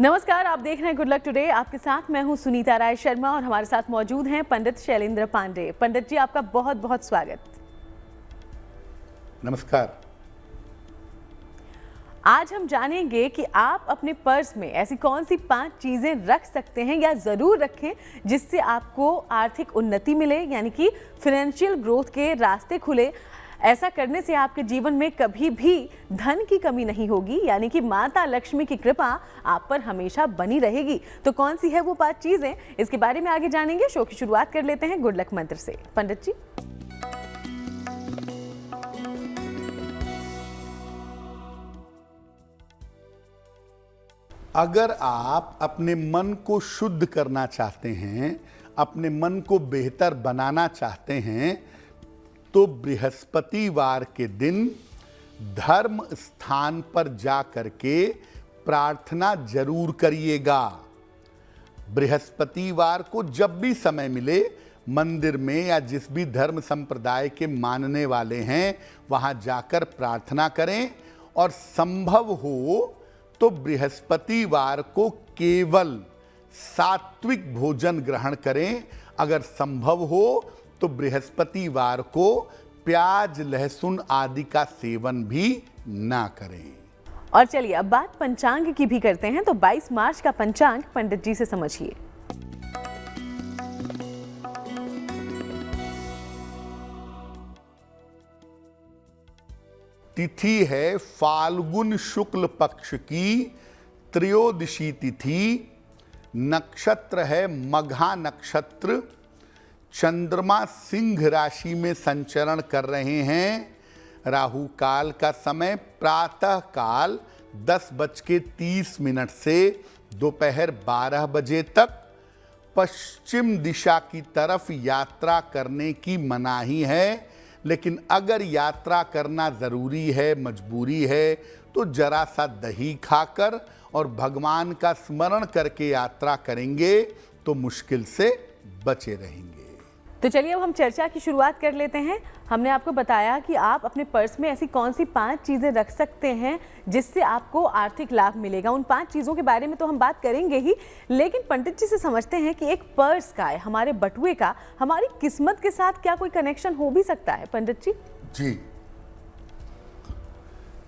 नमस्कार, आप देख रहे हैं गुड लक टुडे। आपके साथ मैं हूं सुनीता राय शर्मा और हमारे साथ मौजूद हैं पंडित शैलेंद्र पांडे। पंडित जी, आपका बहुत बहुत स्वागत। नमस्कार। आज हम जानेंगे कि आप अपने पर्स में ऐसी कौन सी 5 चीजें रख सकते हैं या जरूर रखें जिससे आपको आर्थिक उन्नति मिले, यानी कि फाइनेंशियल ग्रोथ के रास्ते खुले। ऐसा करने से आपके जीवन में कभी भी धन की कमी नहीं होगी, यानी कि माता लक्ष्मी की कृपा आप पर हमेशा बनी रहेगी। तो कौन सी है वो 5 चीजें, इसके बारे में आगे जानेंगे। शो की शुरुआत कर लेते हैं गुड लक मंत्र से। पंडित जी, अगर आप अपने मन को शुद्ध करना चाहते हैं, अपने मन को बेहतर बनाना चाहते हैं, तो बृहस्पतिवार के दिन धर्म स्थान पर जा करके प्रार्थना जरूर करिएगा। बृहस्पतिवार को जब भी समय मिले, मंदिर में या जिस भी धर्म संप्रदाय के मानने वाले हैं वहां जाकर प्रार्थना करें। और संभव हो तो बृहस्पतिवार को केवल सात्विक भोजन ग्रहण करें। अगर संभव हो तो बृहस्पतिवार को प्याज लहसुन आदि का सेवन भी ना करें। और चलिए अब बात पंचांग की भी करते हैं। तो 22 मार्च का पंचांग पंडित जी से समझिए। तिथि है फाल्गुन शुक्ल पक्ष की त्रयोदशी तिथि। नक्षत्र है मघा नक्षत्र। चंद्रमा सिंह राशि में संचरण कर रहे हैं। राहु काल का समय प्रातः काल 10:30 से दोपहर 12 बजे तक। पश्चिम दिशा की तरफ यात्रा करने की मनाही है, लेकिन अगर यात्रा करना जरूरी है, मजबूरी है, तो जरा सा दही खाकर और भगवान का स्मरण करके यात्रा करेंगे तो मुश्किल से बचे रहेंगे। तो चलिए अब हम चर्चा की शुरुआत कर लेते हैं। हमने आपको बताया कि आप अपने पर्स में ऐसी कौन सी 5 चीजें रख सकते हैं जिससे आपको आर्थिक लाभ मिलेगा। उन 5 चीजों के बारे में तो हम बात करेंगे ही, लेकिन पंडित जी से समझते हैं कि एक पर्स का, हमारे बटुए का, हमारी किस्मत के साथ क्या कोई कनेक्शन हो भी सकता है। पंडित जी जी,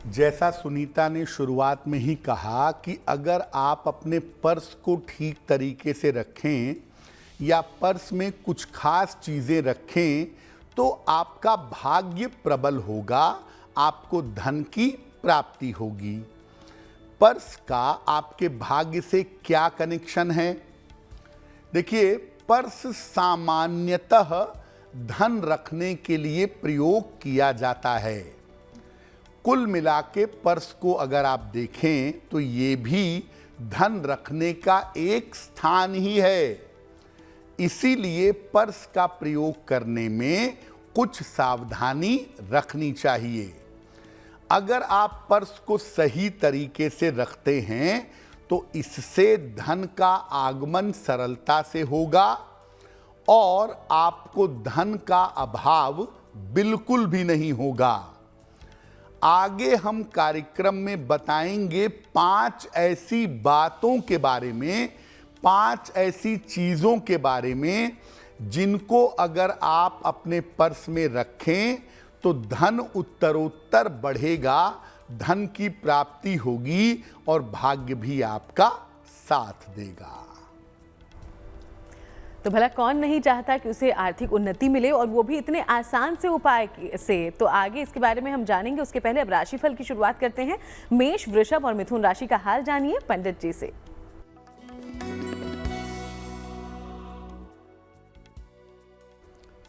जैसा सुनीता ने शुरुआत में ही कहा कि अगर आप अपने पर्स को ठीक तरीके से रखें या पर्स में कुछ खास चीजें रखें तो आपका भाग्य प्रबल होगा, आपको धन की प्राप्ति होगी। पर्स का आपके भाग्य से क्या कनेक्शन है? देखिए, पर्स सामान्यतः धन रखने के लिए प्रयोग किया जाता है। कुल मिला के पर्स को अगर आप देखें तो ये भी धन रखने का एक स्थान ही है। इसीलिए पर्स का प्रयोग करने में कुछ सावधानी रखनी चाहिए। अगर आप पर्स को सही तरीके से रखते हैं तो इससे धन का आगमन सरलता से होगा और आपको धन का अभाव बिल्कुल भी नहीं होगा। आगे हम कार्यक्रम में बताएंगे 5 ऐसी बातों के बारे में, 5 ऐसी चीजों के बारे में जिनको अगर आप अपने पर्स में रखें तो धन उत्तरोत्तर बढ़ेगा, धन की प्राप्ति होगी और भाग्य भी आपका साथ देगा। तो भला कौन नहीं चाहता कि उसे आर्थिक उन्नति मिले, और वो भी इतने आसान से उपाय से। तो आगे इसके बारे में हम जानेंगे। उसके पहले अब राशिफल की शुरुआत करते हैं। मेष, वृषभ और मिथुन राशि का हाल जानिए पंडित जी से।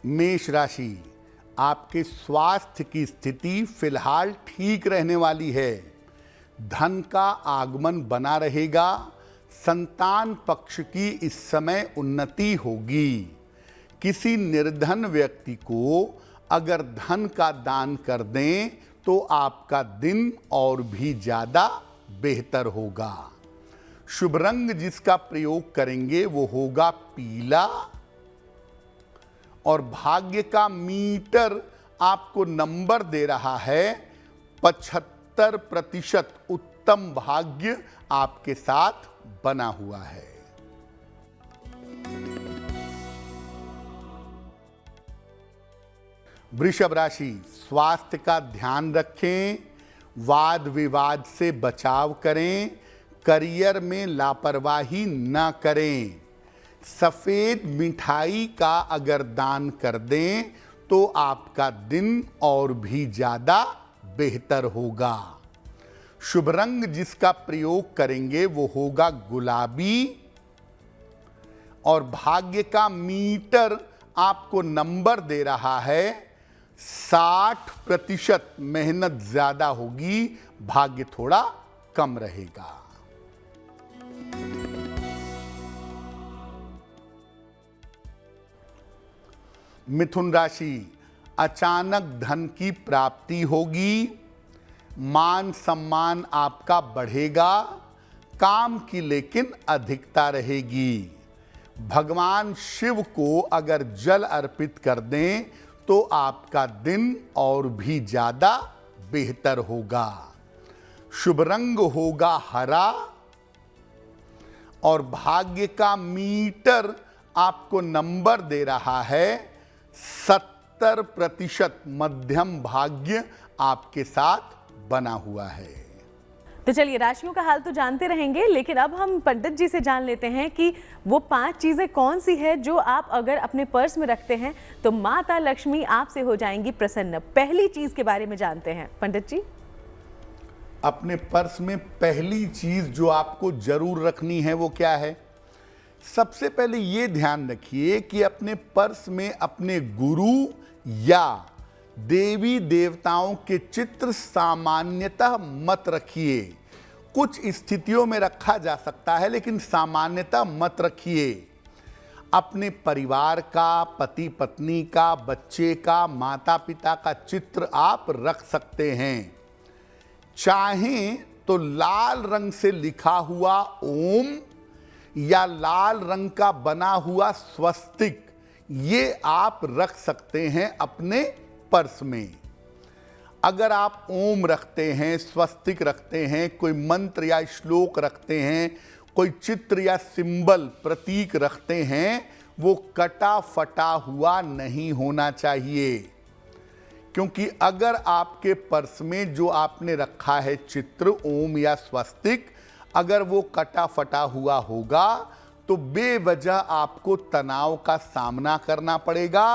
मेष राशि, आपके स्वास्थ्य की स्थिति फिलहाल ठीक रहने वाली है। धन का आगमन बना रहेगा। संतान पक्ष की इस समय उन्नति होगी। किसी निर्धन व्यक्ति को अगर धन का दान कर दें तो आपका दिन और भी ज्यादा बेहतर होगा। शुभ रंग जिसका प्रयोग करेंगे वो होगा पीला। और भाग्य का मीटर आपको नंबर दे रहा है 75% उत्तर उत्तम भाग्य आपके साथ बना हुआ है। वृषभ राशि, स्वास्थ्य का ध्यान रखें, वाद विवाद से बचाव करें, करियर में लापरवाही न करें। सफेद मिठाई का अगर दान कर दें तो आपका दिन और भी ज्यादा बेहतर होगा। शुभ रंग जिसका प्रयोग करेंगे वो होगा गुलाबी, और भाग्य का मीटर आपको नंबर दे रहा है 60%। मेहनत ज्यादा होगी, भाग्य थोड़ा कम रहेगा। मिथुन राशि, अचानक धन की प्राप्ति होगी, मान सम्मान आपका बढ़ेगा, काम की लेकिन अधिकता रहेगी। भगवान शिव को अगर जल अर्पित कर दें तो आपका दिन और भी ज्यादा बेहतर होगा। शुभ रंग होगा हरा, और भाग्य का मीटर आपको नंबर दे रहा है 70%। मध्यम भाग्य आपके साथ बना हुआ है। तो चलिए, राशियों का हाल तो जानते रहेंगे, लेकिन अब हम पंडित जी से जान लेते हैं कि वो 5 चीजें कौन सी है जो आप अगर अपने पर्स में रखते हैं तो माता लक्ष्मी आपसे हो जाएंगी प्रसन्न। पहली चीज के बारे में जानते हैं पंडित जी। अपने पर्स में पहली चीज जो आपको जरूर रखनी है वो क्या है? सबसे पहले ये ध्यान रखिए कि अपने पर्स में अपने गुरु या देवी देवताओं के चित्र सामान्यतः मत रखिए। कुछ स्थितियों में रखा जा सकता है, लेकिन सामान्यतः मत रखिए। अपने परिवार का, पति पत्नी का, बच्चे का, माता पिता का चित्र आप रख सकते हैं। चाहें तो लाल रंग से लिखा हुआ ओम या लाल रंग का बना हुआ स्वस्तिक, ये आप रख सकते हैं अपने पर्स में। अगर आप ओम रखते हैं, स्वस्तिक रखते हैं, कोई मंत्र या श्लोक रखते हैं, कोई चित्र या सिंबल प्रतीक रखते हैं, वो कटा फटा हुआ नहीं होना चाहिए। क्योंकि अगर आपके पर्स में जो आपने रखा है चित्र ओम या स्वस्तिक, अगर वो कटा फटा हुआ होगा तो बेवजह आपको तनाव का सामना करना पड़ेगा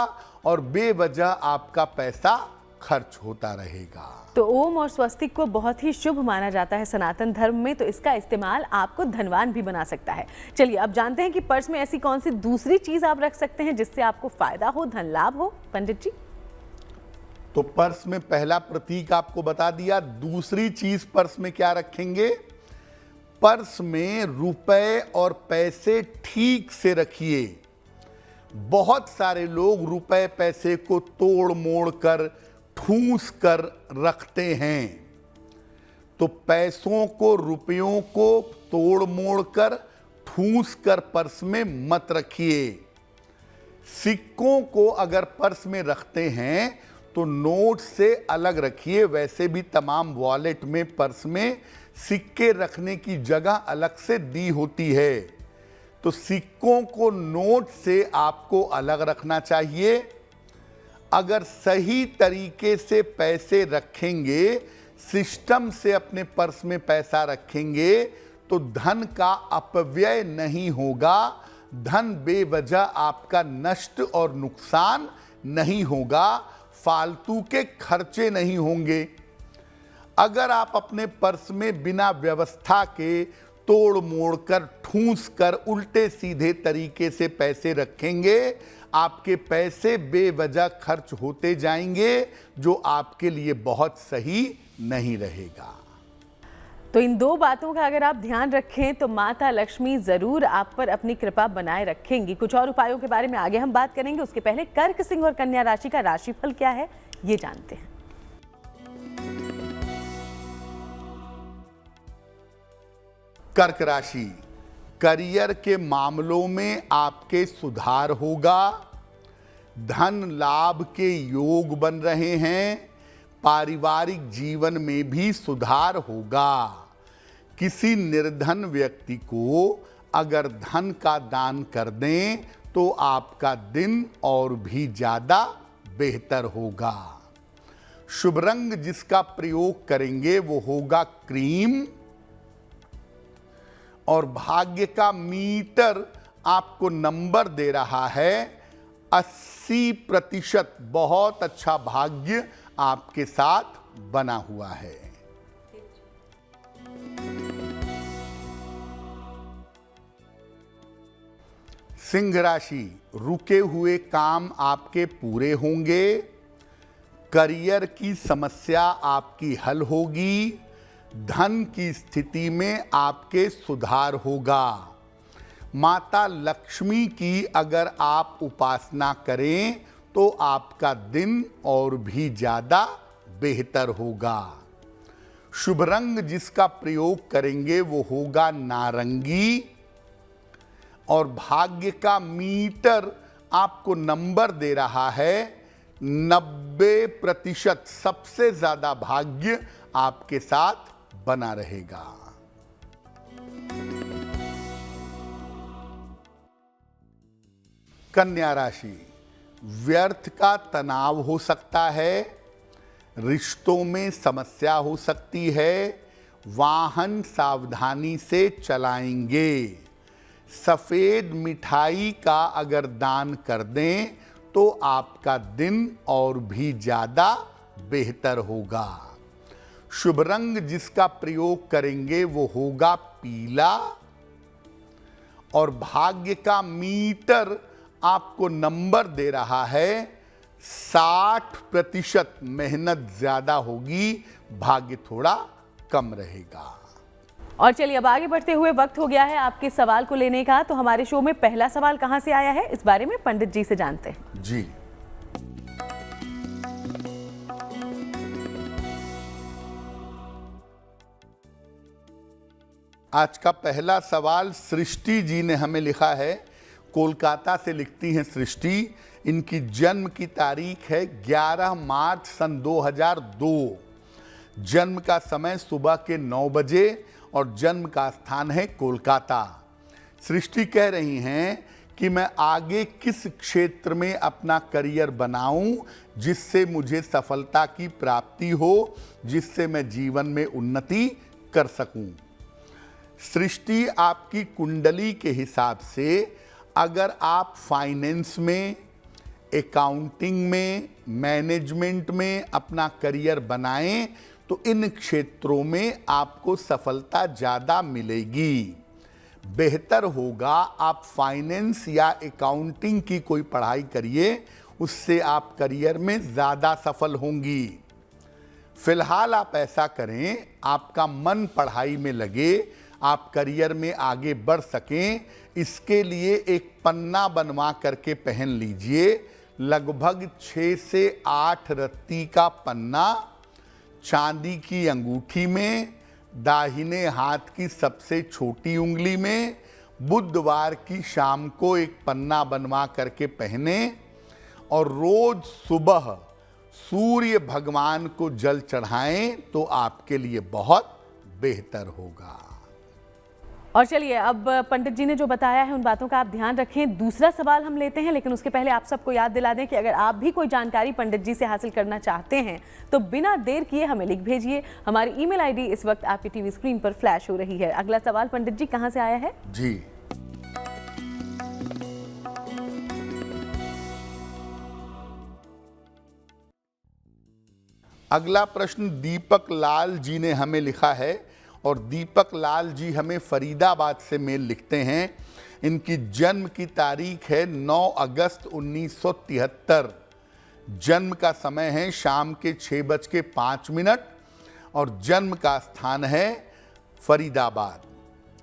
और बेवजह आपका पैसा खर्च होता रहेगा। तो ओम और स्वस्तिक को बहुत ही शुभ माना जाता है सनातन धर्म में, तो इसका इस्तेमाल आपको धनवान भी बना सकता है। चलिए, अब जानते हैं कि पर्स में ऐसी कौन सी दूसरी चीज आप रख सकते हैं जिससे आपको फायदा हो, धन लाभ हो पंडित जी। तो पर्स में पहला प्रतीक आपको बता दिया। दूसरी चीज पर्स में क्या रखेंगे? पर्स में रुपए और पैसे ठीक से रखिए। बहुत सारे लोग रुपए पैसे को तोड़ मोड़ कर, ठूस कर रखते हैं। तो पैसों को, रुपयों को तोड़ मोड़ कर, ठूस कर पर्स में मत रखिए। सिक्कों को अगर पर्स में रखते हैं तो नोट से अलग रखिए। वैसे भी तमाम वॉलेट में, पर्स में सिक्के रखने की जगह अलग से दी होती है, तो सिक्कों को नोट से आपको अलग रखना चाहिए। अगर सही तरीके से पैसे रखेंगे, सिस्टम से अपने पर्स में पैसा रखेंगे, तो धन का अपव्यय नहीं होगा, धन बेवजह आपका नष्ट और नुकसान नहीं होगा, फालतू के खर्चे नहीं होंगे। अगर आप अपने पर्स में बिना व्यवस्था के तोड़ मोड़ कर, ठूंस कर, उल्टे सीधे तरीके से पैसे रखेंगे, आपके पैसे बेवजह खर्च होते जाएंगे, जो आपके लिए बहुत सही नहीं रहेगा। तो इन 2 बातों का अगर आप ध्यान रखें तो माता लक्ष्मी जरूर आप पर अपनी कृपा बनाए रखेंगी। कुछ और उपायों के बारे में आगे हम बात करेंगे, उसके पहले कर्क सिंह और कन्या राशि का राशिफल क्या है ये जानते हैं। कर्क राशि, करियर के मामलों में आपके सुधार होगा, धन लाभ के योग बन रहे हैं, पारिवारिक जीवन में भी सुधार होगा। किसी निर्धन व्यक्ति को अगर धन का दान कर दें तो आपका दिन और भी ज्यादा बेहतर होगा। शुभ रंग जिसका प्रयोग करेंगे वो होगा क्रीम, और भाग्य का मीटर आपको नंबर दे रहा है 80%। बहुत अच्छा भाग्य आपके साथ बना हुआ है। सिंह राशि, रुके हुए काम आपके पूरे होंगे। करियर की समस्या आपकी हल होगी। धन की स्थिति में आपके सुधार होगा। माता लक्ष्मी की अगर आप उपासना करें तो आपका दिन और भी ज्यादा बेहतर होगा। शुभ रंग जिसका प्रयोग करेंगे वो होगा नारंगी, और भाग्य का मीटर आपको नंबर दे रहा है 90%। सबसे ज्यादा भाग्य आपके साथ बना रहेगा। कन्या राशि, व्यर्थ का तनाव हो सकता है। रिश्तों में समस्या हो सकती है। वाहन सावधानी से चलाएंगे। सफेद मिठाई का अगर दान कर दें तो आपका दिन और भी ज्यादा बेहतर होगा। शुभ रंग जिसका प्रयोग करेंगे वो होगा पीला, और भाग्य का मीटर आपको नंबर दे रहा है 60%। मेहनत ज्यादा होगी, भाग्य थोड़ा कम रहेगा। और चलिए अब आगे बढ़ते हुए वक्त हो गया है आपके सवाल को लेने का। तो हमारे शो में पहला सवाल कहां से आया है, इस बारे में पंडित जी से जानते हैं। जी, आज का पहला सवाल सृष्टि जी ने हमें लिखा है। कोलकाता से लिखती हैं सृष्टि। इनकी जन्म की तारीख है 11 मार्च सन 2002। जन्म का समय सुबह के 9 बजे और जन्म का स्थान है कोलकाता। सृष्टि कह रही हैं कि मैं आगे किस क्षेत्र में अपना करियर बनाऊं जिससे मुझे सफलता की प्राप्ति हो, जिससे मैं जीवन में उन्नति कर सकूं। सृष्टि, आपकी कुंडली के हिसाब से अगर आप फाइनेंस में, अकाउंटिंग में, मैनेजमेंट में अपना करियर बनाएं तो इन क्षेत्रों में आपको सफलता ज़्यादा मिलेगी। बेहतर होगा आप फाइनेंस या अकाउंटिंग की कोई पढ़ाई करिए, उससे आप करियर में ज़्यादा सफल होंगी। फिलहाल आप ऐसा करें, आपका मन पढ़ाई में लगे, आप करियर में आगे बढ़ सकें, इसके लिए एक पन्ना बनवा करके पहन लीजिए। लगभग 6 से 8 रत्ती का पन्ना चांदी की अंगूठी में, दाहिने हाथ की सबसे छोटी उंगली में, बुधवार की शाम को एक पन्ना बनवा करके पहने, और रोज सुबह सूर्य भगवान को जल चढ़ाएं तो आपके लिए बहुत बेहतर होगा। और चलिए अब पंडित जी ने जो बताया है उन बातों का आप ध्यान रखें। दूसरा सवाल हम लेते हैं, लेकिन उसके पहले आप सबको याद दिला दें कि अगर आप भी कोई जानकारी पंडित जी से हासिल करना चाहते हैं तो बिना देर किए हमें लिख भेजिए। हमारी ईमेल आईडी इस वक्त आपकी टीवी स्क्रीन पर फ्लैश हो रही है। अगला सवाल पंडित जी कहां से आया है? जी, अगला प्रश्न दीपक लाल जी ने हमें लिखा है, और दीपक लाल जी हमें फरीदाबाद से मेल लिखते हैं। इनकी जन्म की तारीख है 9 अगस्त 1973। जन्म का समय है शाम के 6:05 और जन्म का स्थान है फरीदाबाद।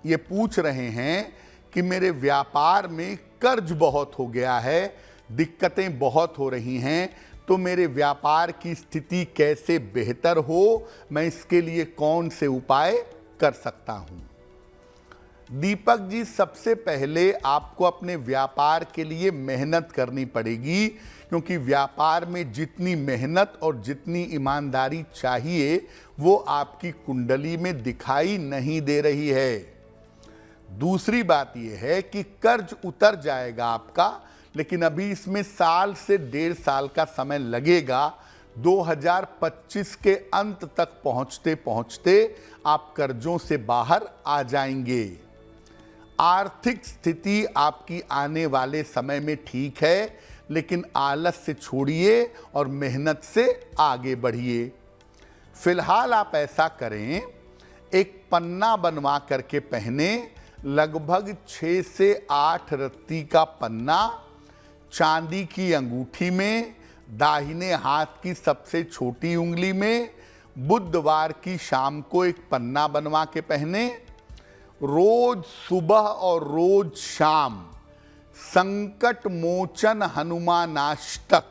ये पूछ रहे हैं कि मेरे व्यापार में कर्ज बहुत हो गया है, दिक्कतें बहुत हो रही हैं, तो मेरे व्यापार की स्थिति कैसे बेहतर हो, मैं इसके लिए कौन से उपाय कर सकता हूं। दीपक जी, सबसे पहले आपको अपने व्यापार के लिए मेहनत करनी पड़ेगी, क्योंकि व्यापार में जितनी मेहनत और जितनी ईमानदारी चाहिए वो आपकी कुंडली में दिखाई नहीं दे रही है। दूसरी बात यह है कि कर्ज उतर जाएगा आपका, लेकिन अभी इसमें साल से 1.5 साल का समय लगेगा। 2025 के अंत तक पहुंचते पहुंचते आप कर्जों से बाहर आ जाएंगे। आर्थिक स्थिति आपकी आने वाले समय में ठीक है, लेकिन आलस से छोड़िए और मेहनत से आगे बढ़िए। फिलहाल आप ऐसा करें, एक पन्ना बनवा करके पहने, लगभग 6 से 8 रत्ती का पन्ना चांदी की अंगूठी में, दाहिने हाथ की सबसे छोटी उंगली में। बुधवार की शाम को एक पन्ना बनवा के पहने। रोज सुबह और रोज शाम संकट मोचन हनुमानाष्टक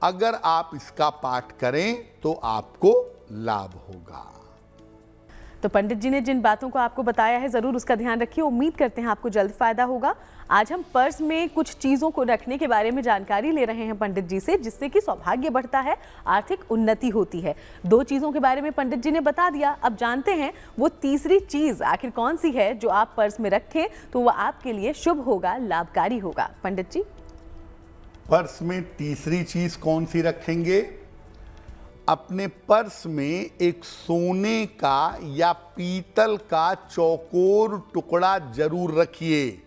अगर आप इसका पाठ करें तो आपको लाभ होगा। तो पंडित जी ने जिन बातों को आपको बताया है, ज़रूर उसका ध्यान रखिए। उम्मीद करते हैं आपको जल्द फायदा होगा। आज हम पर्स में कुछ चीज़ों को रखने के बारे में जानकारी ले रहे हैं पंडित जी से, जिससे कि सौभाग्य बढ़ता है, आर्थिक उन्नति होती है। 2 चीज़ों के बारे में पंडित जी ने बता दिया। अब जानते हैं वो तीसरी चीज़ आखिर कौन सी है जो आप पर्स में रखें तो वह आपके लिए शुभ होगा, लाभकारी होगा। पंडित जी, पर्स में तीसरी चीज कौन सी रखेंगे? अपने पर्स में एक सोने का या पीतल का चौकोर टुकड़ा जरूर रखिए।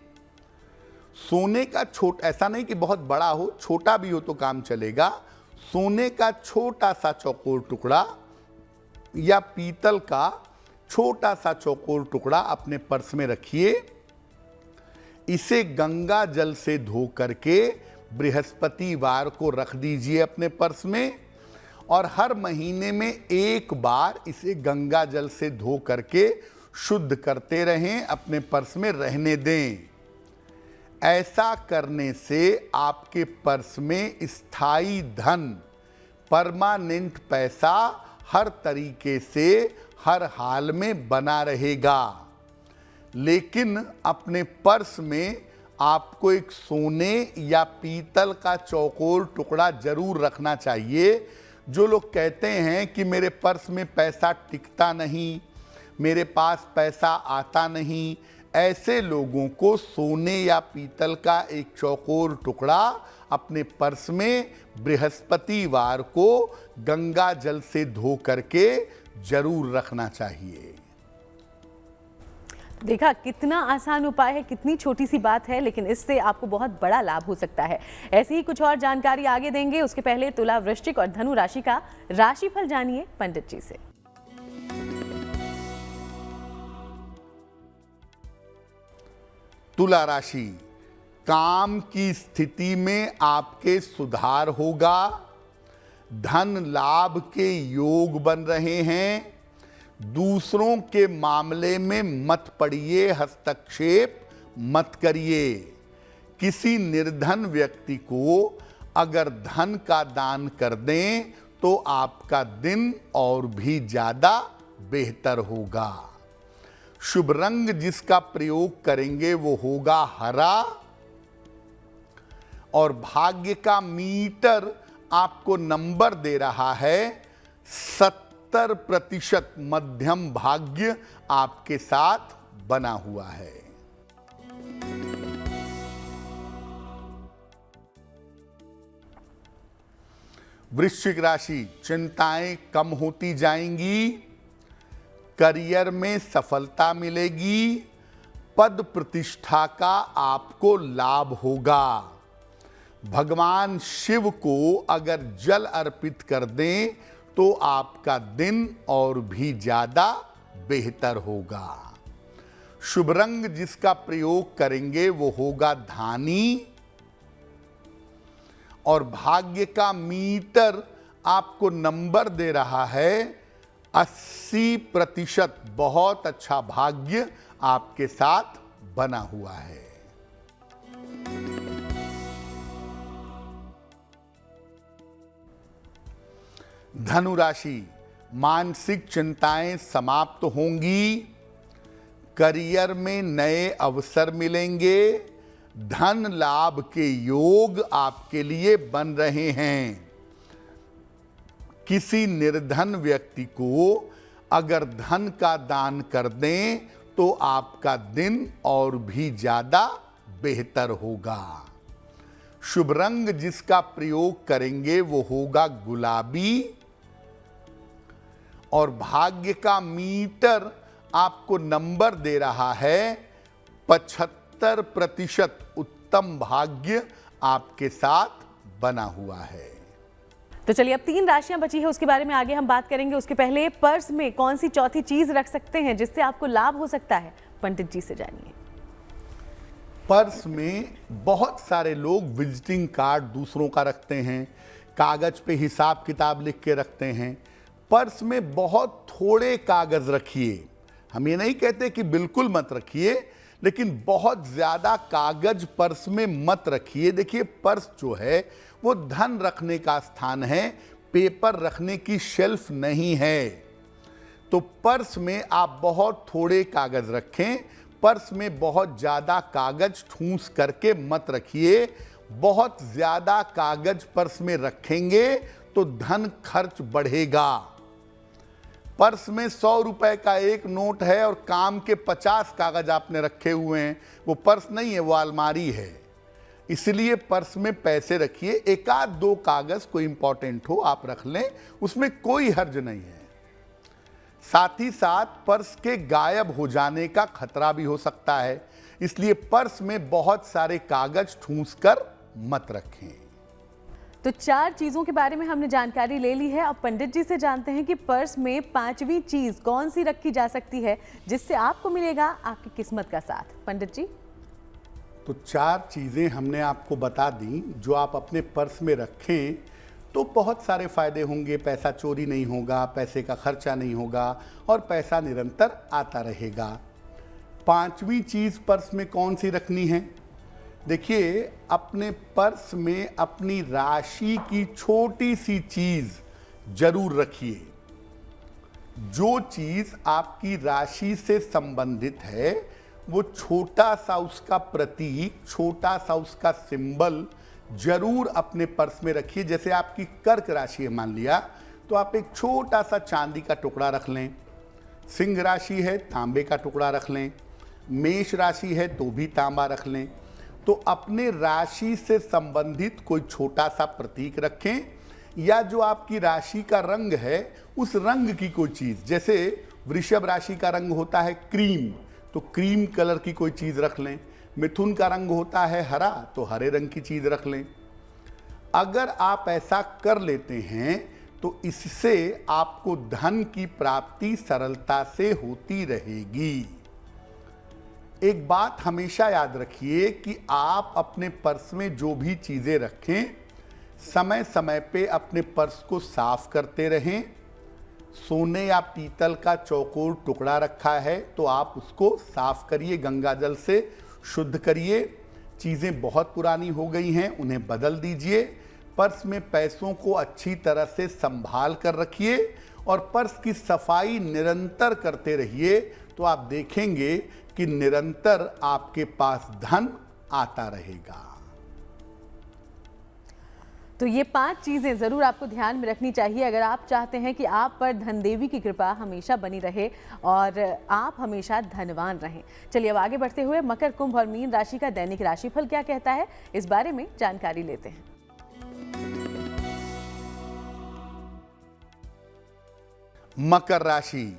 सोने का ऐसा नहीं कि बहुत बड़ा हो, छोटा भी हो तो काम चलेगा। सोने का छोटा सा चौकोर टुकड़ा या पीतल का छोटा सा चौकोर टुकड़ा अपने पर्स में रखिए। इसे गंगा जल से धो करके बृहस्पतिवार को रख दीजिए अपने पर्स में, और हर महीने में एक बार इसे गंगा जल से धो करके शुद्ध करते रहें, अपने पर्स में रहने दें। ऐसा करने से आपके पर्स में स्थायी धन, परमानेंट पैसा हर तरीके से हर हाल में बना रहेगा। लेकिन अपने पर्स में आपको एक सोने या पीतल का चौकोर टुकड़ा जरूर रखना चाहिए। जो लोग कहते हैं कि मेरे पर्स में पैसा टिकता नहीं, मेरे पास पैसा आता नहीं, ऐसे लोगों को सोने या पीतल का एक चौकोर टुकड़ा अपने पर्स में बृहस्पतिवार को गंगा जल से धो करके जरूर रखना चाहिए। देखा कितना आसान उपाय है, कितनी छोटी सी बात है, लेकिन इससे आपको बहुत बड़ा लाभ हो सकता है। ऐसी ही कुछ और जानकारी आगे देंगे, उसके पहले तुला, वृश्चिक और धनु राशि का राशिफल जानिए पंडित जी से। तुला राशि, काम की स्थिति में आपके सुधार होगा। धन लाभ के योग बन रहे हैं। दूसरों के मामले में मत पड़िए, हस्तक्षेप मत करिए। किसी निर्धन व्यक्ति को अगर धन का दान कर दें तो आपका दिन और भी ज्यादा बेहतर होगा। शुभ रंग जिसका प्रयोग करेंगे वो होगा हरा, और भाग्य का मीटर आपको नंबर दे रहा है 70% मध्यम भाग्य आपके साथ बना हुआ है। वृश्चिक राशि, चिंताएं कम होती जाएंगी। करियर में सफलता मिलेगी। पद प्रतिष्ठा का आपको लाभ होगा। भगवान शिव को अगर जल अर्पित कर दें तो आपका दिन और भी ज्यादा बेहतर होगा। शुभ रंग जिसका प्रयोग करेंगे वो होगा धानी, और भाग्य का मीटर आपको नंबर दे रहा है 80%। बहुत अच्छा भाग्य आपके साथ बना हुआ है। धनु राशि, मानसिक चिंताएं समाप्त होंगी। करियर में नए अवसर मिलेंगे, धन लाभ के योग आपके लिए बन रहे हैं। किसी निर्धन व्यक्ति को अगर धन का दान कर दें तो आपका दिन और भी ज्यादा बेहतर होगा। शुभ रंग जिसका प्रयोग करेंगे वो होगा गुलाबी, और भाग्य का मीटर आपको नंबर दे रहा है 75% उत्तम भाग्य आपके साथ बना हुआ है। तो चलिए, अब 3 राशियां बची है, उसके बारे में आगे हम बात करेंगे। उसके पहले पर्स में कौन सी चौथी चीज रख सकते हैं जिससे आपको लाभ हो सकता है, पंडित जी से जानिए। पर्स में बहुत सारे लोग विजिटिंग कार्ड दूसरों का रखते हैं, कागज पे हिसाब किताब लिख के रखते हैं। पर्स में बहुत थोड़े कागज रखिए। हम ये नहीं कहते कि बिल्कुल मत रखिए, लेकिन बहुत ज्यादा कागज पर्स में मत रखिए। देखिए, पर्स जो है वो धन रखने का स्थान है, पेपर रखने की शेल्फ नहीं है। तो पर्स में आप बहुत थोड़े कागज रखें। पर्स में बहुत ज्यादा कागज ठूंस करके मत रखिए। बहुत ज्यादा कागज पर्स में रखेंगे तो धन खर्च बढ़ेगा। पर्स में 100 रुपए का एक नोट है और काम के 50 कागज आपने रखे हुए हैं, वो पर्स नहीं है, वो अलमारी है। इसलिए पर्स में पैसे रखिए। एक आध 2 कागज कोई इंपॉर्टेंट हो आप रख लें, उसमें कोई हर्ज नहीं है। साथ ही साथ पर्स के गायब हो जाने का खतरा भी हो सकता है, इसलिए पर्स में बहुत सारे कागज ठूंस कर मत रखें। तो 4 चीजों के बारे में हमने जानकारी ले ली है। अब पंडित जी से जानते हैं कि पर्स में 5वीं चीज कौन सी रखी जा सकती है जिससे आपको मिलेगा आपकी किस्मत का साथ। पंडित जी, तो 4 चीजें हमने आपको बता दी, जो आप अपने पर्स में रखें तो बहुत सारे फायदे होंगे। पैसा चोरी नहीं होगा, पैसे का खर्चा नहीं होगा और पैसा निरंतर आता रहेगा। 5वीं चीज पर्स में कौन सी रखनी है? देखिए, अपने पर्स में अपनी राशि की छोटी सी चीज जरूर रखिए। जो चीज आपकी राशि से संबंधित है वो छोटा सा उसका प्रतीक, छोटा सा उसका सिंबल जरूर अपने पर्स में रखिए। जैसे आपकी कर्क राशि है मान लिया, तो आप एक छोटा सा चांदी का टुकड़ा रख लें। सिंह राशि है, तांबे का टुकड़ा रख लें। मेष राशि है तो भी तांबा रख लें। तो अपने राशि से संबंधित कोई छोटा सा प्रतीक रखें, या जो आपकी राशि का रंग है उस रंग की कोई चीज। जैसे वृषभ राशि का रंग होता है क्रीम, तो क्रीम कलर की कोई चीज रख लें। मिथुन का रंग होता है हरा, तो हरे रंग की चीज रख लें। अगर आप ऐसा कर लेते हैं तो इससे आपको धन की प्राप्ति सरलता से होती रहेगी। एक बात हमेशा याद रखिए कि आप अपने पर्स में जो भी चीजें रखें, समय समय पे अपने पर्स को साफ करते रहें। सोने या पीतल का चौकोर टुकड़ा रखा है तो आप उसको साफ करिए, गंगा जल से शुद्ध करिए। चीज़ें बहुत पुरानी हो गई हैं, उन्हें बदल दीजिए। पर्स में पैसों को अच्छी तरह से संभाल कर रखिए और पर्स की सफाई निरंतर करते रहिए, तो आप देखेंगे कि निरंतर आपके पास धन आता रहेगा। तो ये 5 चीजें जरूर आपको ध्यान में रखनी चाहिए अगर आप चाहते हैं कि आप पर धन देवी की कृपा हमेशा बनी रहे और आप हमेशा धनवान रहें। चलिए, अब आगे बढ़ते हुए मकर, कुंभ और मीन राशि का दैनिक राशिफल क्या कहता है, इस बारे में जानकारी लेते हैं। मकर राशि,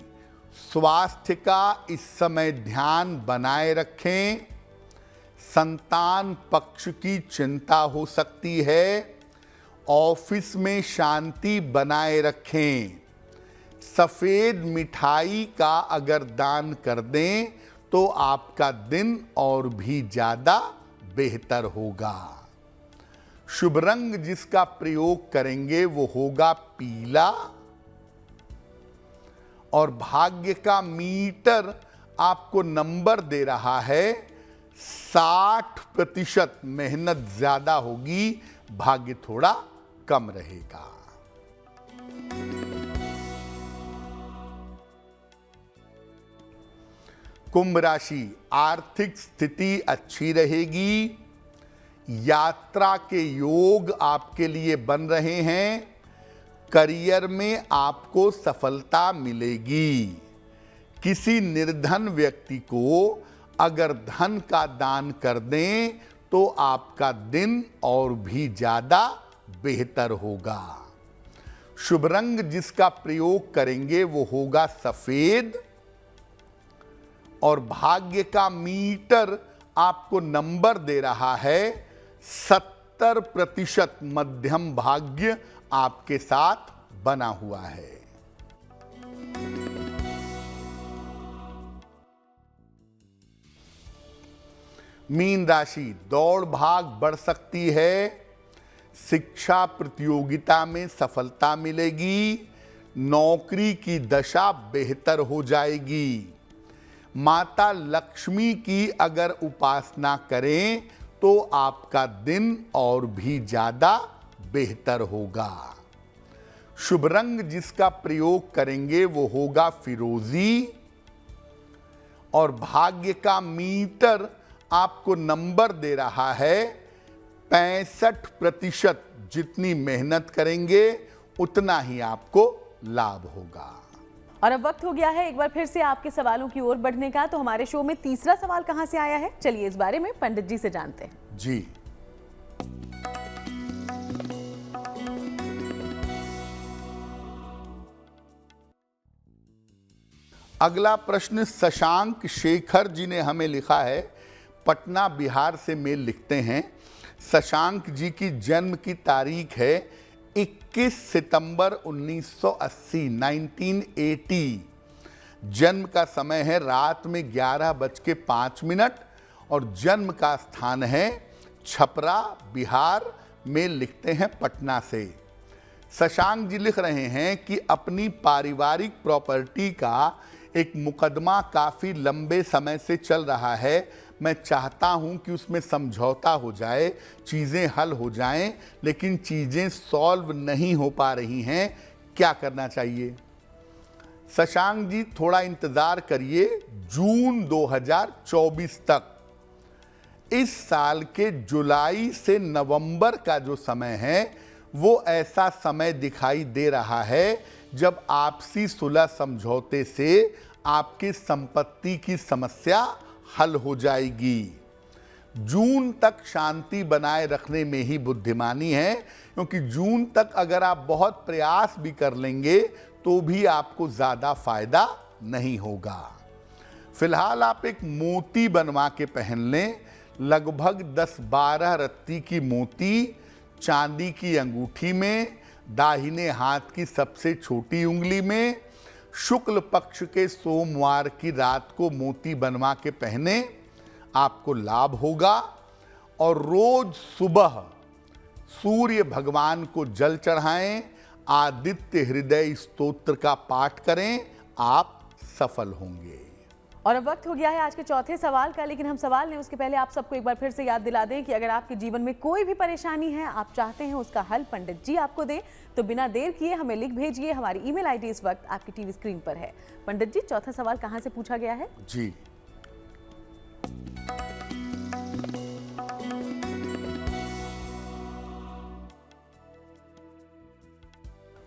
स्वास्थ्य का इस समय ध्यान बनाए रखें। संतान पक्ष की चिंता हो सकती है। ऑफिस में शांति बनाए रखें। सफेद मिठाई का अगर दान कर दें तो आपका दिन और भी ज्यादा बेहतर होगा। शुभ रंग जिसका प्रयोग करेंगे वो होगा पीला, और भाग्य का मीटर आपको नंबर दे रहा है 60%। मेहनत ज्यादा होगी, भाग्य थोड़ा कम रहेगा। कुंभ राशि, आर्थिक स्थिति अच्छी रहेगी। यात्रा के योग आपके लिए बन रहे हैं। करियर में आपको सफलता मिलेगी। किसी निर्धन व्यक्ति को अगर धन का दान कर दें तो आपका दिन और भी ज्यादा बेहतर होगा। शुभ रंग जिसका प्रयोग करेंगे वो होगा सफेद। और भाग्य का मीटर आपको नंबर दे रहा है 70% मध्यम भाग्य आपके साथ बना हुआ है। मीन राशि, दौड़ भाग बढ़ सकती है। शिक्षा प्रतियोगिता में सफलता मिलेगी। नौकरी की दशा बेहतर हो जाएगी। माता लक्ष्मी की अगर उपासना करें तो आपका दिन और भी ज्यादा बेहतर होगा। शुभ रंग जिसका प्रयोग करेंगे वो होगा फिरोजी। और भाग्य का मीटर आपको नंबर दे रहा है 65%। जितनी मेहनत करेंगे उतना ही आपको लाभ होगा। और अब वक्त हो गया है एक बार फिर से आपके सवालों की ओर बढ़ने का। तो हमारे शो में तीसरा सवाल कहां से आया है, चलिए इस बारे में पंडित जी से जानते हैं। जी, अगला प्रश्न शशांक शेखर जी ने हमें लिखा है। पटना बिहार से मेल लिखते हैं। शशांक जी की जन्म की तारीख है 21 सितंबर 1980, 1980। जन्म का समय है रात में 11:05 और जन्म का स्थान है छपरा बिहार। मेल लिखते हैं पटना से। शशांक जी लिख रहे हैं कि अपनी पारिवारिक प्रॉपर्टी का एक मुकदमा काफ़ी लंबे समय से चल रहा है। मैं चाहता हूं कि उसमें समझौता हो जाए, चीज़ें हल हो जाएं, लेकिन चीज़ें सॉल्व नहीं हो पा रही हैं। क्या करना चाहिए? शशांक जी थोड़ा इंतज़ार करिए जून 2024 तक। इस साल के जुलाई से नवंबर का जो समय है वो ऐसा समय दिखाई दे रहा है जब आपसी सुलह समझौते से आपकी संपत्ति की समस्या हल हो जाएगी। जून तक शांति बनाए रखने में ही बुद्धिमानी है, क्योंकि जून तक अगर आप बहुत प्रयास भी कर लेंगे तो भी आपको ज़्यादा फायदा नहीं होगा। फिलहाल आप एक मोती बनवा के पहन लें। लगभग 10-12 रत्ती की मोती चांदी की अंगूठी में, दाहिने हाथ की सबसे छोटी उंगली में। शुक्ल पक्ष के सोमवार की रात को मोती बनवा के पहने, आपको लाभ होगा। और रोज सुबह सूर्य भगवान को जल चढ़ाएं, आदित्य हृदय स्तोत्र का पाठ करें, आप सफल होंगे। और अब वक्त हो गया है आज के चौथे सवाल का, लेकिन हम सवाल लें उसके पहले आप सबको एक बार फिर से याद दिला दें कि अगर आपके जीवन में कोई भी परेशानी है, आप चाहते हैं उसका हल पंडित जी आपको दें, तो बिना देर किए हमें लिख भेजिए। हमारी ईमेल आईडी इस वक्त आपकी टीवी स्क्रीन पर है। पंडित जी, चौथा सवाल कहां से पूछा गया है? जी,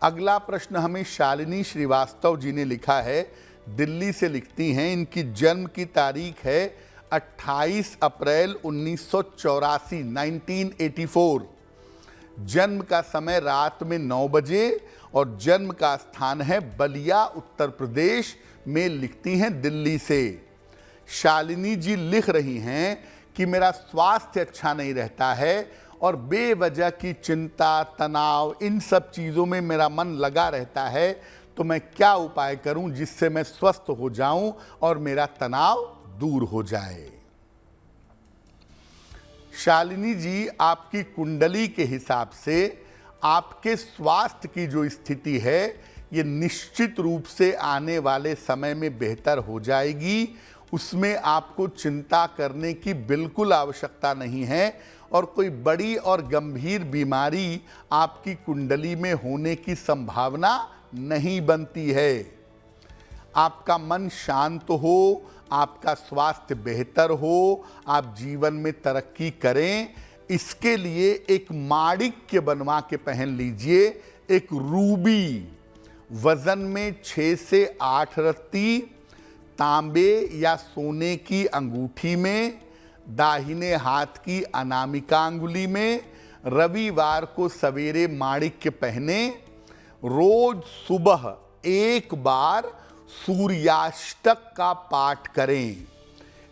अगला प्रश्न हमें शालिनी श्रीवास्तव जी ने लिखा है। दिल्ली से लिखती हैं। इनकी जन्म की तारीख है 28 अप्रैल 1984, 1984। जन्म का समय रात में 9 बजे और जन्म का स्थान है बलिया उत्तर प्रदेश। में लिखती हैं दिल्ली से। शालिनी जी लिख रही हैं कि मेरा स्वास्थ्य अच्छा नहीं रहता है और बेवजह की चिंता, तनाव, इन सब चीज़ों में मेरा मन लगा रहता है, तो मैं क्या उपाय करूं जिससे मैं स्वस्थ हो जाऊं और मेरा तनाव दूर हो जाए। शालिनी जी, आपकी कुंडली के हिसाब से आपके स्वास्थ्य की जो स्थिति है ये निश्चित रूप से आने वाले समय में बेहतर हो जाएगी। उसमें आपको चिंता करने की बिल्कुल आवश्यकता नहीं है और कोई बड़ी और गंभीर बीमारी आपकी कुंडली में होने की संभावना नहीं बनती है। आपका मन शांत हो, आपका स्वास्थ्य बेहतर हो, आप जीवन में तरक्की करें, इसके लिए एक माणिक्य बनवा के पहन लीजिए, एक रूबी, वजन में 6 से 8 रत्ती, तांबे या सोने की अंगूठी में, दाहिने हाथ की अनामिका अंगुली में। रविवार को सवेरे माणिक्य पहने। रोज सुबह एक बार सूर्याष्टक का पाठ करें।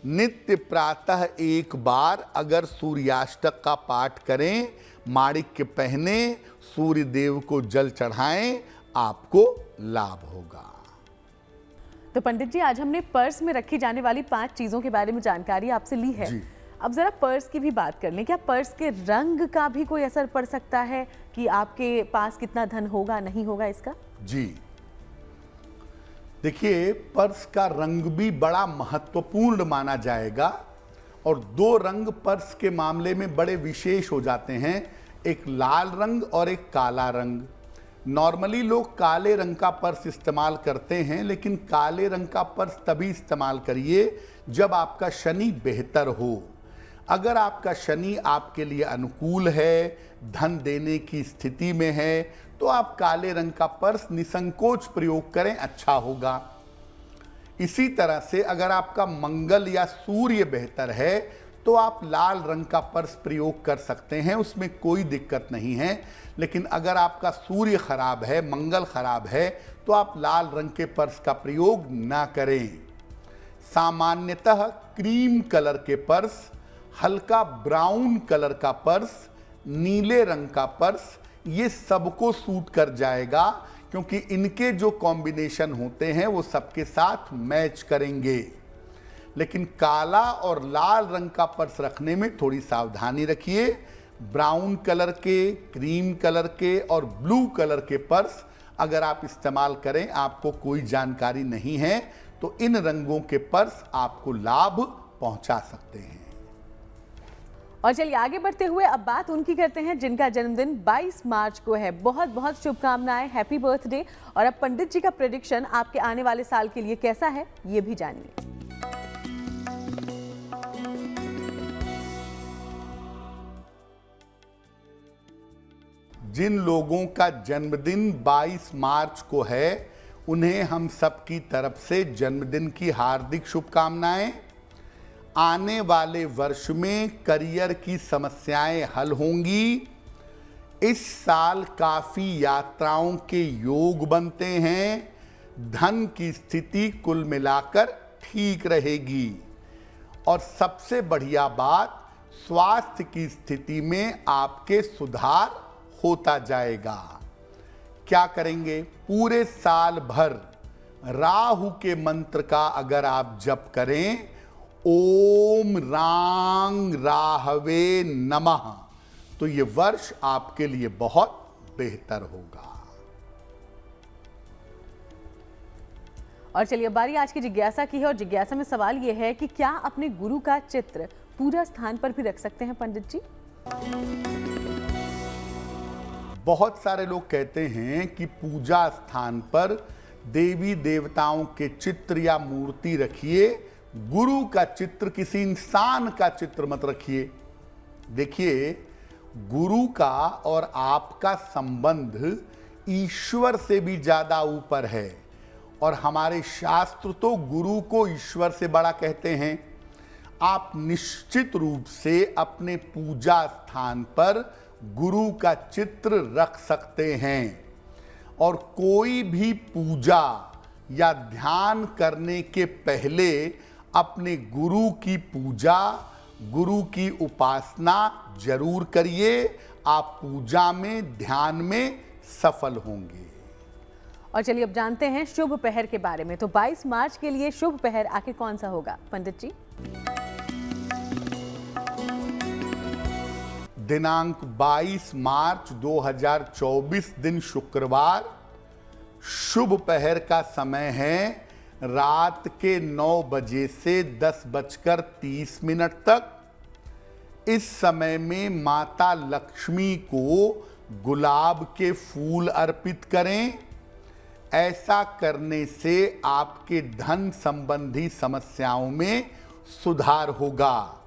नित्य प्रातः एक बार अगर सूर्याष्टक का पाठ करें, माणिक्य पहने, सूर्य देव को जल चढ़ाएं, आपको लाभ होगा। तो पंडित जी, आज हमने पर्स में रखी जाने वाली 5 चीजों के बारे में जानकारी आपसे ली है। अब जरा पर्स की भी बात कर लें। क्या पर्स के रंग का भी कोई असर पड़ सकता है कि आपके पास कितना धन होगा नहीं होगा इसका? जी देखिए, पर्स का रंग भी बड़ा महत्वपूर्ण माना जाएगा और 2 रंग पर्स के मामले में बड़े विशेष हो जाते हैं, एक लाल रंग और एक काला रंग। नॉर्मली लोग काले रंग का पर्स इस्तेमाल करते हैं, लेकिन काले रंग का पर्स तभी इस्तेमाल करिए जब आपका शनि बेहतर हो। अगर आपका शनि आपके लिए अनुकूल है, धन देने की स्थिति में है, तो आप काले रंग का पर्स निसंकोच प्रयोग करें, अच्छा होगा। इसी तरह से अगर आपका मंगल या सूर्य बेहतर है तो आप लाल रंग का पर्स प्रयोग कर सकते हैं, उसमें कोई दिक्कत नहीं है। लेकिन अगर आपका सूर्य खराब है, मंगल खराब है, तो आप लाल रंग के पर्स का प्रयोग ना करें। सामान्यतः क्रीम कलर के पर्स, हल्का ब्राउन कलर का पर्स, नीले रंग का पर्स, ये सबको सूट कर जाएगा, क्योंकि इनके जो कॉम्बिनेशन होते हैं वो सबके साथ मैच करेंगे। लेकिन काला और लाल रंग का पर्स रखने में थोड़ी सावधानी रखिए। ब्राउन कलर के, क्रीम कलर के और ब्लू कलर के पर्स अगर आप इस्तेमाल करें, आपको कोई जानकारी नहीं है, तो इन रंगों के पर्स आपको लाभ पहुंचा सकते हैं। और चलिए आगे बढ़ते हुए अब बात उनकी करते हैं जिनका जन्मदिन 22 मार्च को है। बहुत बहुत शुभकामनाएं, हैप्पी बर्थडे। और अब पंडित जी का प्रेडिक्शन आपके आने वाले साल के लिए कैसा है, ये भी जानिए। जिन लोगों का जन्मदिन 22 मार्च को है, उन्हें हम सबकी तरफ से जन्मदिन की हार्दिक शुभकामनाएं। आने वाले वर्ष में करियर की समस्याएं हल होंगी। इस साल काफ़ी यात्राओं के योग बनते हैं। धन की स्थिति कुल मिलाकर ठीक रहेगी। और सबसे बढ़िया बात, स्वास्थ्य की स्थिति में आपके सुधार होता जाएगा। क्या करेंगे? पूरे साल भर राहु के मंत्र का अगर आप जप करें, ओम रांग राहवे नमः, तो ये वर्ष आपके लिए बहुत बेहतर होगा। और चलिए बारी आज की जिज्ञासा की है, और जिज्ञासा में सवाल ये है कि क्या अपने गुरु का चित्र पूजा स्थान पर भी रख सकते हैं पंडित जी? बहुत सारे लोग कहते हैं कि पूजा स्थान पर देवी देवताओं के चित्र या मूर्ति रखिए, गुरु का चित्र, किसी इंसान का चित्र मत रखिए। देखिए, गुरु का और आपका संबंध ईश्वर से भी ज्यादा ऊपर है, और हमारे शास्त्र तो गुरु को ईश्वर से बड़ा कहते हैं। आप निश्चित रूप से अपने पूजा स्थान पर गुरु का चित्र रख सकते हैं। और कोई भी पूजा या ध्यान करने के पहले अपने गुरु की पूजा, गुरु की उपासना जरूर करिए। आप पूजा में, ध्यान में सफल होंगे। और चलिए अब जानते हैं शुभ पहर के बारे में। तो 22 मार्च के लिए शुभ पहर आखिर कौन सा होगा पंडित जी? दिनांक 22 मार्च 2024 दिन शुक्रवार, शुभ पहर का समय है रात के 9 बजे से 10:30 तक। इस समय में माता लक्ष्मी को गुलाब के फूल अर्पित करें। ऐसा करने से आपके धन संबंधी समस्याओं में सुधार होगा।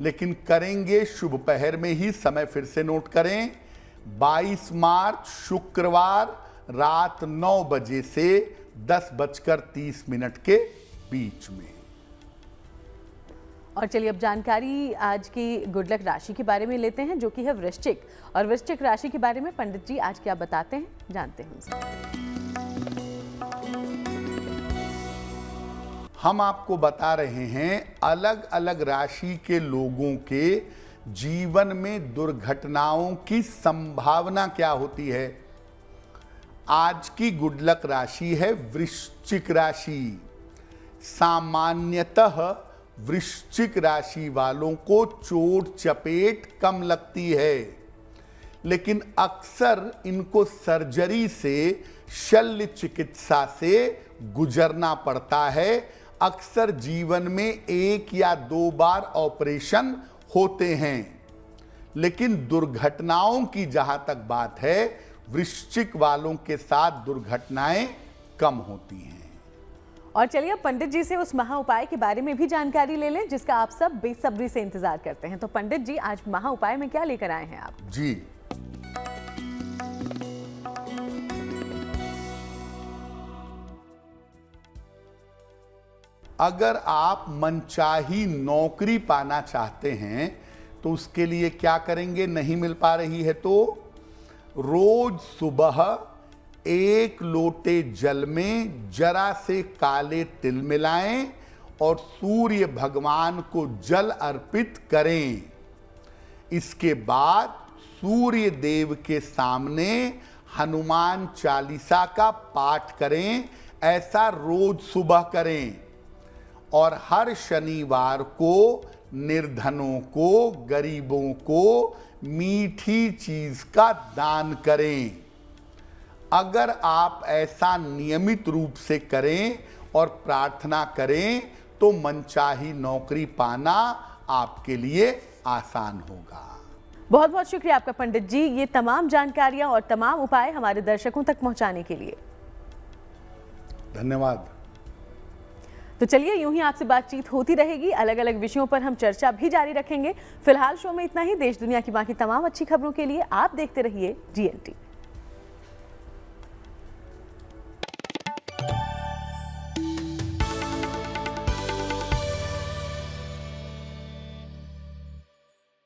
लेकिन करेंगे शुभ पहर में ही। समय फिर से नोट करें, 22 मार्च शुक्रवार रात 9 बजे से 10:30 के बीच में। और चलिए अब जानकारी आज की गुड लक राशि के बारे में लेते हैं, जो कि है वृश्चिक। और वृश्चिक राशि के बारे में पंडित जी आज क्या बताते हैं, जानते हैं उनसे। हम आपको बता रहे हैं अलग अलग राशि के लोगों के जीवन में दुर्घटनाओं की संभावना क्या होती है। आज की गुड लक राशि है वृश्चिक राशि। सामान्यतः वृश्चिक राशि वालों को चोट चपेट कम लगती है, लेकिन अक्सर इनको सर्जरी से, शल्य चिकित्सा से गुजरना पड़ता है। अक्सर जीवन में 1 या 2 बार ऑपरेशन होते हैं। लेकिन दुर्घटनाओं की जहां तक बात है, वृश्चिक वालों के साथ दुर्घटनाएं कम होती हैं। और चलिए अब पंडित जी से उस महा उपाय के बारे में भी जानकारी ले लें, जिसका आप सब बेसब्री से इंतजार करते हैं। तो पंडित जी आज महा उपाय में क्या लेकर आए हैं आप? जी, अगर आप मनचाही नौकरी पाना चाहते हैं तो उसके लिए क्या करेंगे, नहीं मिल पा रही है तो रोज सुबह 1 लोटे जल में जरा से काले तिल मिलाएं और सूर्य भगवान को जल अर्पित करें। इसके बाद सूर्य देव के सामने हनुमान चालीसा का पाठ करें। ऐसा रोज सुबह करें। और हर शनिवार को निर्धनों को, गरीबों को मीठी चीज का दान करें। अगर आप ऐसा नियमित रूप से करें और प्रार्थना करें तो मनचाही नौकरी पाना आपके लिए आसान होगा। बहुत बहुत शुक्रिया आपका पंडित जी, ये तमाम जानकारियां और तमाम उपाय हमारे दर्शकों तक पहुंचाने के लिए। धन्यवाद। तो चलिए यूं ही आपसे बातचीत होती रहेगी, अलग अलग विषयों पर हम चर्चा भी जारी रखेंगे। फिलहाल शो में इतना ही। देश दुनिया की बाकी तमाम अच्छी खबरों के लिए आप देखते रहिए GNT।